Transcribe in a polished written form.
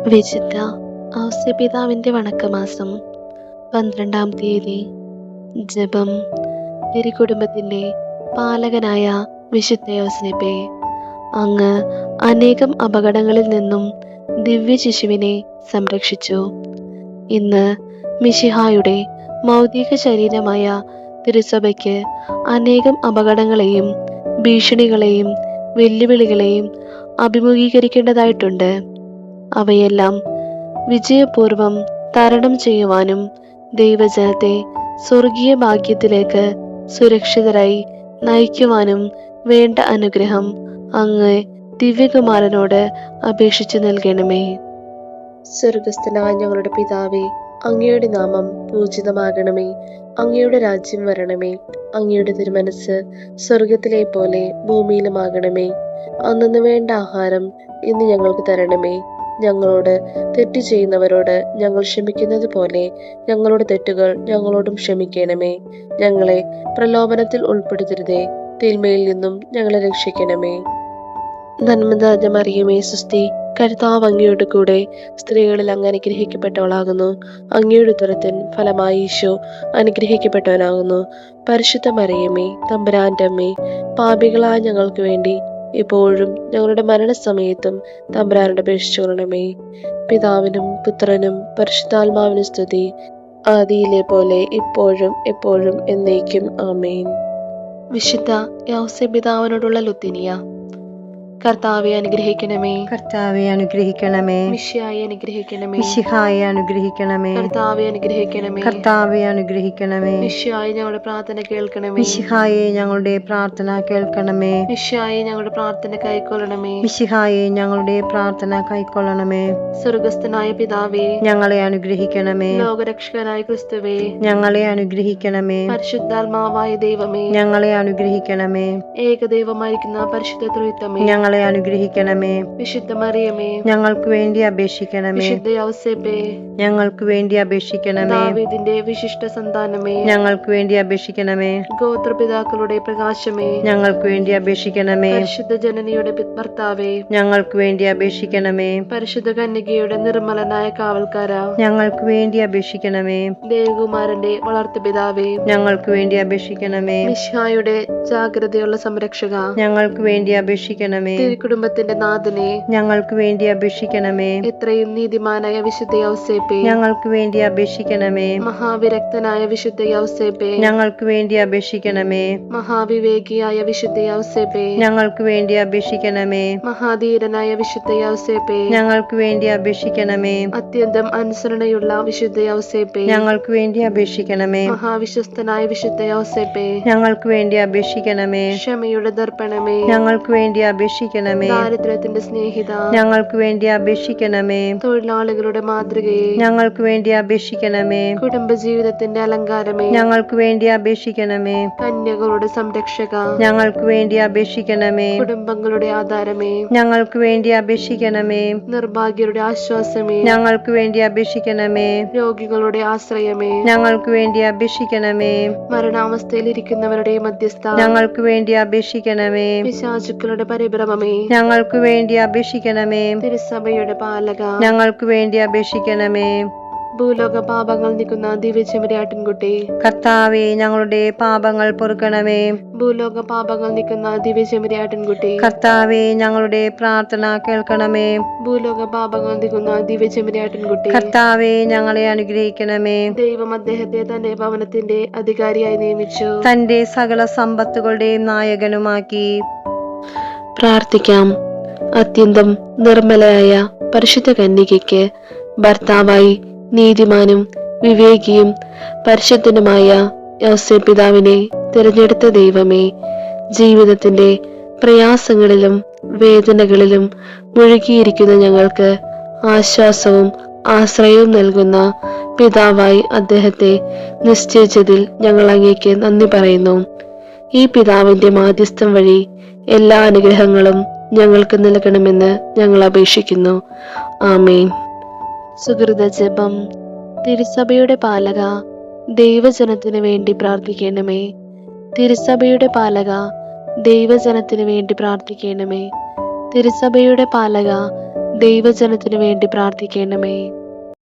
വിശുദ്ധ ഔസേപിതാവിന്റെ വണക്കമാസം 12-ാം തീയതി. ജപം. തിരുക്കുടുംബത്തിന്റെ പാലകനായ വിശുദ്ധ ഔസേപ്പേ, അങ്ങ് അനേകം അപകടങ്ങളിൽ നിന്നും ദിവ്യ ശിശുവിനെ സംരക്ഷിച്ചു. ഇന്ന് മിശിഹായുടെ മൗതിക ശരീരമായ തിരുസഭയ്ക്ക് അനേകം അപകടങ്ങളെയും ഭീഷണികളെയും വെല്ലുവിളികളെയും അഭിമുഖീകരിക്കേണ്ടതായിട്ടുണ്ട്. അവയെല്ലാം വിജയപൂർവം തരണം ചെയ്യുവാനും ദൈവജനത്തെ സ്വർഗീയ ഭാഗ്യത്തിലേക്ക് സുരക്ഷിതരായി നയിക്കുവാനും വേണ്ട അനുഗ്രഹം അങ്ങ് ദിവ്യകുമാരനോട് അപേക്ഷിച്ചു നൽകണമേ. സ്വർഗസ്ഥനായ ഞങ്ങളുടെ പിതാവേ, അങ്ങയുടെ നാമം പൂജിതമാകണമേ. അങ്ങയുടെ രാജ്യം വരണമേ. അങ്ങയുടെ തിരുമനസ് സ്വർഗത്തിലെ പോലെ ഭൂമിയിലുമാകണമേ. അന്നു വേണ്ട ആഹാരം ഇന്ന് ഞങ്ങൾക്ക് തരണമേ. ഞങ്ങളോട് തെറ്റ് ചെയ്യുന്നവരോട് ഞങ്ങൾ ക്ഷമിക്കുന്നത് പോലെ ഞങ്ങളുടെ തെറ്റുകൾ ഞങ്ങളോടും ക്ഷമിക്കണമേ. ഞങ്ങളെ പ്രലോഭനത്തിൽ ഉൾപ്പെടുത്തരുതേ, തിന്മയിൽ നിന്നും ഞങ്ങളെ രക്ഷിക്കണമേ. നന്മ നിറഞ്ഞ മറിയമേ, സുസ്തി, കർത്താവ് അങ്ങയുടെ കൂടെ സ്ത്രീകളിൽ അങ്ങ് അനുഗ്രഹിക്കപ്പെട്ടവളാകുന്നു. അങ്ങയുടെ ഉദരത്തിൻ ഫലമായി ഈശോ അനുഗ്രഹിക്കപ്പെട്ടവനാകുന്നു. പരിശുദ്ധ മറിയമേ, തമ്പുരാന്റെ അമ്മേ, പാപികളായ ഞങ്ങൾക്ക് വേണ്ടി ഇപ്പോഴും ഞങ്ങളുടെ മരണസമയത്തും തമ്പുരാനോട് അപേക്ഷിച്ചുകൊള്ളണമേ. പിതാവിനും പുത്രനും പരിശുദ്ധാത്മാവിനും സ്തുതി, ആദിയിലെ പോലെ ഇപ്പോഴും എപ്പോഴും എന്നേക്കും. ആമേൻ. വിശുദ്ധ ഔസേപിതാവിനോടുള്ള ലുത്തിനിയ. കർത്താവെ അനുഗ്രഹിക്കണമേ. കർത്താവെ അനുഗ്രഹിക്കണമേ. മിശിഹായെ അനുഗ്രഹിക്കണമേ. മിശിഹായെ അനുഗ്രഹിക്കണമേ. കർത്താവെ അനുഗ്രഹിക്കണമേ. കർത്താവെ അനുഗ്രഹിക്കണമേ. മിശിഹായെ ഞങ്ങളുടെ പ്രാർത്ഥന കേൾക്കണമേ. മിശിഹായെ ഞങ്ങളുടെ പ്രാർത്ഥന കേൾക്കണമേ. മിശിഹായെ ഞങ്ങളുടെ പ്രാർത്ഥന കൈക്കൊള്ളണമേ. മിശിഹായെ ഞങ്ങളുടെ പ്രാർത്ഥന കൈക്കൊള്ളണമേ. സ്വർഗസ്ഥനായ പിതാവേ, ഞങ്ങളെ അനുഗ്രഹിക്കണമേ. ലോകരക്ഷകനായ ക്രിസ്തുവേ, ഞങ്ങളെ അനുഗ്രഹിക്കണമേ. പരിശുദ്ധാത്മാവായ ദൈവമേ, ഞങ്ങളെ അനുഗ്രഹിക്കണമേ. ഏകദൈവമായിരിക്കുന്ന പരിശുദ്ധ ത്രിത്വമേ, ഞങ്ങളെ അനുഗ്രഹിക്കണമേ. വിശുദ്ധ മറിയമേ, ഞങ്ങൾക്ക് വേണ്ടി അപേക്ഷിക്കണമേ. വിശുദ്ധ ഔസേപ്പേ, ഞങ്ങൾക്ക് വേണ്ടി അപേക്ഷിക്കണമേ. ദാവീദിന്റെ വിശിഷ്ട സന്താനമേ, ഞങ്ങൾക്ക് വേണ്ടി അപേക്ഷിക്കണമേ. ഗോത്രപിതാക്കളുടെ പ്രകാശമേ, ഞങ്ങൾക്ക് വേണ്ടി അപേക്ഷിക്കണമേ. പരിശുദ്ധ ജനനിയുടെ ഭർത്താവേ, ഞങ്ങൾക്ക് വേണ്ടി അപേക്ഷിക്കണമേ. പരിശുദ്ധ കന്യകയുടെ നിർമ്മലനായ കാവൽക്കാര, ഞങ്ങൾക്ക് വേണ്ടി അപേക്ഷിക്കണമേ. ദേവകുമാരന്റെ വളർത്തുപിതാവേ, ഞങ്ങൾക്ക് വേണ്ടി അപേക്ഷിക്കണമേ. മിശിഹായുടെ ജാഗ്രതയുള്ള സംരക്ഷക, ഞങ്ങൾക്ക് വേണ്ടി അപേക്ഷിക്കണമേ. തിരുക്കുടുംബത്തിന്റെ നാഥനെ, ഞങ്ങൾക്ക് വേണ്ടി അപേക്ഷിക്കണമേ. എത്രയും നീതിമാനായ വിശുദ്ധ ഔസേപ്പേ, ഞങ്ങൾക്ക് വേണ്ടി അപേക്ഷിക്കണമേ. മഹാവിരക്തനായ വിശുദ്ധ ഔസേപ്പേ, ഞങ്ങൾക്ക് വേണ്ടി അപേക്ഷിക്കണമേ. മഹാവിവേകിയായ വിശുദ്ധ ഔസേപ്പേ, ഞങ്ങൾക്ക് വേണ്ടി അപേക്ഷിക്കണമേ. മഹാധീരനായ വിശുദ്ധ ഔസേപ്പേ, ഞങ്ങൾക്ക് വേണ്ടി അപേക്ഷിക്കണമേ. അത്യന്തം അനുസരണയുള്ള വിശുദ്ധ ഔസേപ്പേ, ഞങ്ങൾക്ക് വേണ്ടി അപേക്ഷിക്കണമേ. മഹാവിശ്വസ്തനായ വിശുദ്ധ ഔസേപ്പേ, ഞങ്ങൾക്ക് വേണ്ടി അപേക്ഷിക്കണമേ. ക്ഷമയുടെ ദർപ്പണമേ, ഞങ്ങൾക്ക് വേണ്ടി അപേക്ഷിക്കണമേ. ദാരിദ്ര്യത്തിന്റെ സ്നേഹിത, ഞങ്ങൾക്ക് വേണ്ടി അപേക്ഷിക്കണമേ. തൊഴിലാളികളുടെ മാതൃകയെ, ഞങ്ങൾക്ക് വേണ്ടി അപേക്ഷിക്കണമേ. കുടുംബജീവിതത്തിന്റെ അലങ്കാരമേ, ഞങ്ങൾക്ക് വേണ്ടി അപേക്ഷിക്കണമേ. കന്യകളുടെ സംരക്ഷക, ഞങ്ങൾക്ക് വേണ്ടി അപേക്ഷിക്കണമേ. കുടുംബങ്ങളുടെ ആധാരമേ, ഞങ്ങൾക്ക് വേണ്ടി അപേക്ഷിക്കണമേ. നിർഭാഗ്യരുടെ ആശ്വാസമേ, ഞങ്ങൾക്ക് വേണ്ടി അപേക്ഷിക്കണമേ. രോഗികളുടെ ആശ്രയമേ, ഞങ്ങൾക്ക് വേണ്ടി അപേക്ഷിക്കണമേ. മരണാവസ്ഥയിലിരിക്കുന്നവരുടെ മധ്യസ്ഥ, ഞങ്ങൾക്ക് വേണ്ടി അപേക്ഷിക്കണമേ. പിശാചുക്കളുടെ പരിഭ്രമമേ, ഞങ്ങൾക്ക് വേണ്ടി അപേക്ഷിക്കണമേ. തിരുസഭയുടെ പാലക, ഞങ്ങൾക്ക് വേണ്ടി അപേക്ഷിക്കണമേ. ഭൂലോക പാപങ്ങൾ നീക്കുന്ന ദിവ്യചെമ്മരിയാട്ടിൻകുട്ടി, കർത്താവേ, ഞങ്ങളുടെ പാപങ്ങൾ പൊറുക്കണമേ. ഭൂലോക പാപങ്ങൾ നീക്കുന്ന ദിവ്യചെമ്മരിയാട്ടിൻകുട്ടി, കർത്താവേ, ഞങ്ങളുടെ പ്രാർത്ഥന കേൾക്കണമേ. ഭൂലോക പാപങ്ങൾ നീക്കുന്ന ദിവ്യചെമ്മരിയാട്ടിൻകുട്ടി, കർത്താവേ, ഞങ്ങളെ അനുഗ്രഹിക്കണമേ. ദൈവം അദ്ദേഹത്തെ തന്റെ ഭവനത്തിന്റെ അധികാരിയായി നിയമിച്ചു, തന്റെ സകല സമ്പത്തുകളുടെയും നായകനുമാക്കി. പ്രാർത്ഥിക്കാം. അത്യന്തം നിർമ്മലയായ പരിശുദ്ധ കന്യകയ്ക്ക് ഭർത്താവായി നീതിമാനും വിവേകിയും പരിശുദ്ധനുമായ ഔസേപിതാവിനെ തിരഞ്ഞെടുത്ത ദൈവമേ, ജീവിതത്തിന്റെ പ്രയാസങ്ങളിലും വേദനകളിലും മുഴുകിയിരിക്കുന്ന ഞങ്ങൾക്ക് ആശ്വാസവും ആശ്രയവും നൽകുന്ന പിതാവായി അദ്ദേഹത്തെ നിശ്ചയിച്ചതിൽ ഞങ്ങൾ അങ്ങേക്ക് നന്ദി പറയുന്നു. ഈ പിതാവിന്റെ മാധ്യസ്ഥം വഴി എല്ലാ അനുഗ്രഹങ്ങളും ഞങ്ങൾക്ക് നൽകണമെന്ന് ഞങ്ങൾ അപേക്ഷിക്കുന്നു. ആമേൻ. സുഹൃത ജപം. തിരുസഭയുടെ പാലക, ദൈവജനത്തിനു വേണ്ടി പ്രാർത്ഥിക്കണമേ. തിരുസഭയുടെ പാലക, ദൈവജനത്തിനു വേണ്ടി പ്രാർത്ഥിക്കണമേ. തിരുസഭയുടെ പാലക, ദൈവജനത്തിനു വേണ്ടി പ്രാർത്ഥിക്കണമേ.